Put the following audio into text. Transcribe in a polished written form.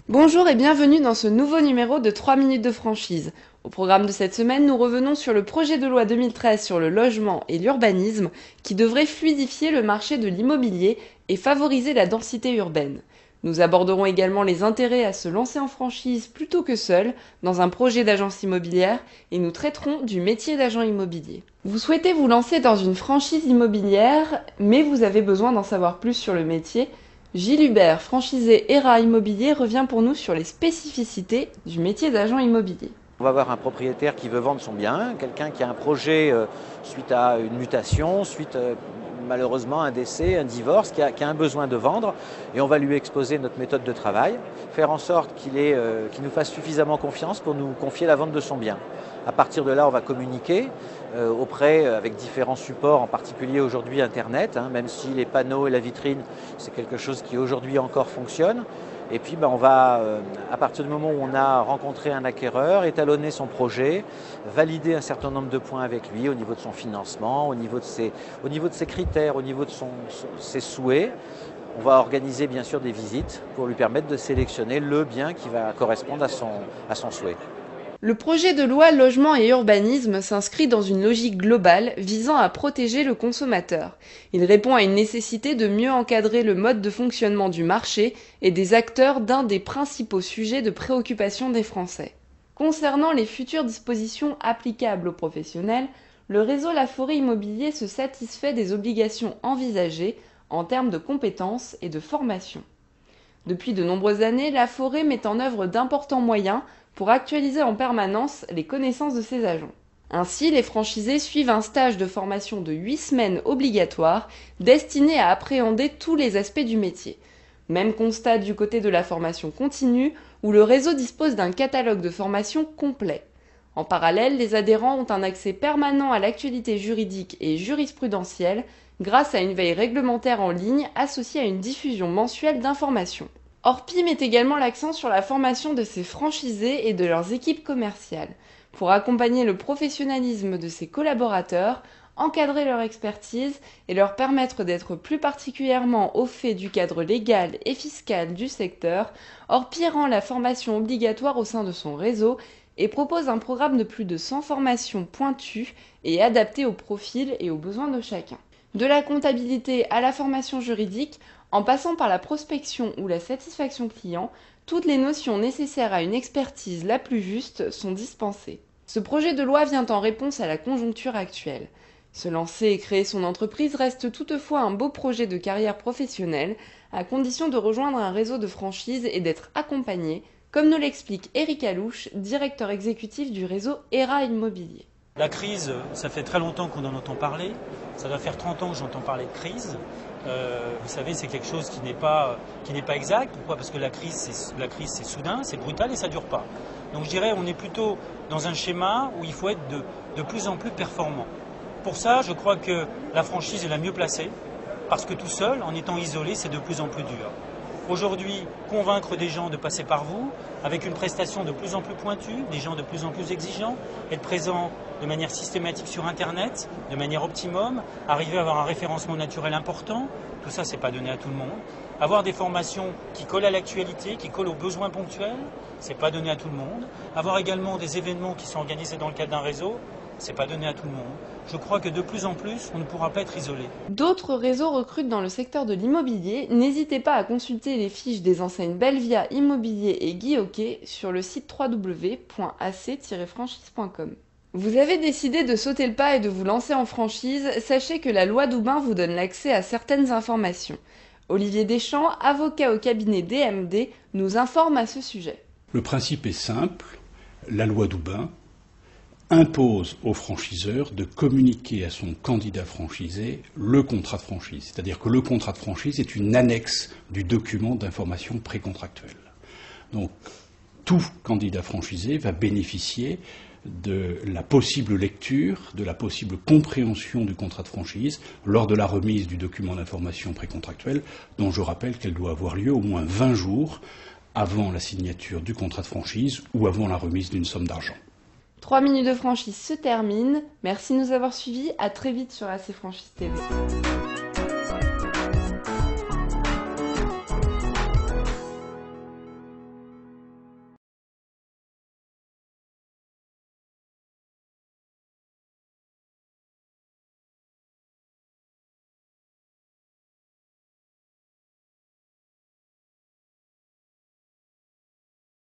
Bonjour et bienvenue dans ce nouveau numéro de 3 minutes de franchise. Au programme de cette semaine, nous revenons sur le projet de loi 2013 sur le logement et l'urbanisme qui devrait fluidifier le marché de l'immobilier et favoriser la densité urbaine. Nous aborderons également les intérêts à se lancer en franchise plutôt que seul dans un projet d'agence immobilière et nous traiterons du métier d'agent immobilier. Vous souhaitez vous lancer dans une franchise immobilière, mais vous avez besoin d'en savoir plus sur le métier. Gilles Hubert, franchisé ERA Immobilier, revient pour nous sur les spécificités du métier d'agent immobilier. On va avoir un propriétaire qui veut vendre son bien, quelqu'un qui a un projet suite à une mutation, suite malheureusement à un décès, un divorce, qui a un besoin de vendre, et on va lui exposer notre méthode de travail, faire en sorte qu'il nous fasse suffisamment confiance pour nous confier la vente de son bien. À partir de là, on va communiquer avec différents supports, en particulier aujourd'hui Internet, même si les panneaux et la vitrine, c'est quelque chose qui aujourd'hui encore fonctionne. Et puis on va, à partir du moment où on a rencontré un acquéreur, étalonner son projet, valider un certain nombre de points avec lui au niveau de son financement, au niveau de ses critères, au niveau de ses souhaits. On va organiser bien sûr des visites pour lui permettre de sélectionner le bien qui va correspondre à son souhait. Le projet de loi Logement et Urbanisme s'inscrit dans une logique globale visant à protéger le consommateur. Il répond à une nécessité de mieux encadrer le mode de fonctionnement du marché et des acteurs d'un des principaux sujets de préoccupation des Français. Concernant les futures dispositions applicables aux professionnels, le réseau Laforêt Immobilier se satisfait des obligations envisagées en termes de compétences et de formation. Depuis de nombreuses années, Laforêt met en œuvre d'importants moyens pour actualiser en permanence les connaissances de ses agents. Ainsi, les franchisés suivent un stage de formation de 8 semaines obligatoire destiné à appréhender tous les aspects du métier. Même constat du côté de la formation continue, où le réseau dispose d'un catalogue de formation complet. En parallèle, les adhérents ont un accès permanent à l'actualité juridique et jurisprudentielle grâce à une veille réglementaire en ligne associée à une diffusion mensuelle d'informations. Orpi met également l'accent sur la formation de ses franchisés et de leurs équipes commerciales, pour accompagner le professionnalisme de ses collaborateurs, encadrer leur expertise et leur permettre d'être plus particulièrement au fait du cadre légal et fiscal du secteur. Orpi rend la formation obligatoire au sein de son réseau et propose un programme de plus de 100 formations pointues et adaptées au profil et aux besoins de chacun. De la comptabilité à la formation juridique, en passant par la prospection ou la satisfaction client, toutes les notions nécessaires à une expertise la plus juste sont dispensées. Ce projet de loi vient en réponse à la conjoncture actuelle. Se lancer et créer son entreprise reste toutefois un beau projet de carrière professionnelle, à condition de rejoindre un réseau de franchise et d'être accompagné, comme nous l'explique Éric Alouche, directeur exécutif du réseau ERA Immobilier. La crise, ça fait très longtemps qu'on en entend parler. Ça doit faire 30 ans que j'entends parler de crise. Vous savez, c'est quelque chose qui n'est pas exact. Pourquoi ? Parce que la crise, c'est soudain, c'est brutal et ça ne dure pas. Donc je dirais, on est plutôt dans un schéma où il faut être de plus en plus performant. Pour ça, je crois que la franchise est la mieux placée, parce que tout seul, en étant isolé, c'est de plus en plus dur. Aujourd'hui, convaincre des gens de passer par vous, avec une prestation de plus en plus pointue, des gens de plus en plus exigeants, être présent de manière systématique sur Internet, de manière optimum, arriver à avoir un référencement naturel important, tout ça, c'est pas donné à tout le monde. Avoir des formations qui collent à l'actualité, qui collent aux besoins ponctuels, c'est pas donné à tout le monde. Avoir également des événements qui sont organisés dans le cadre d'un réseau, c'est pas donné à tout le monde. Je crois que de plus en plus, on ne pourra pas être isolé. D'autres réseaux recrutent dans le secteur de l'immobilier. N'hésitez pas à consulter les fiches des enseignes Belvia Immobilier et Guy Hockey sur le site www.ac-franchise.com. Vous avez décidé de sauter le pas et de vous lancer en franchise, sachez que la loi Doubin vous donne l'accès à certaines informations. Olivier Deschamps, avocat au cabinet DMD, nous informe à ce sujet. Le principe est simple, la loi Doubin impose au franchiseur de communiquer à son candidat franchisé le contrat de franchise. C'est-à-dire que le contrat de franchise est une annexe du document d'information précontractuelle. Donc, tout candidat franchisé va bénéficier de la possible lecture, de la possible compréhension du contrat de franchise lors de la remise du document d'information précontractuelle, dont je rappelle qu'elle doit avoir lieu au moins 20 jours avant la signature du contrat de franchise ou avant la remise d'une somme d'argent. 3 minutes de franchise se terminent. Merci de nous avoir suivis. À très vite sur AC Franchise TV.